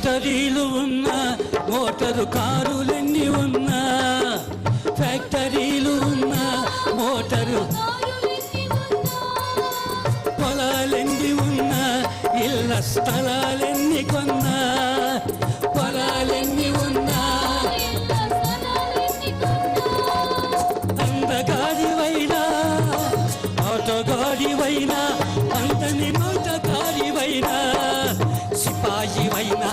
ఫ్యాక్టరీలు ఉన్నా మోటారు కారులెన్ని ఉన్నా ఫ్యాక్టరీలు ఉన్నా మోటారు పొలాలెన్ని ఉన్నా ఇళ్ళ స్థలాలెన్ని కొన్నా పొలాలెన్ని ఉన్నా అందగాడివైనా ఆటగాడివైనా అందని మోటగాడివైనా సిపాయివైనా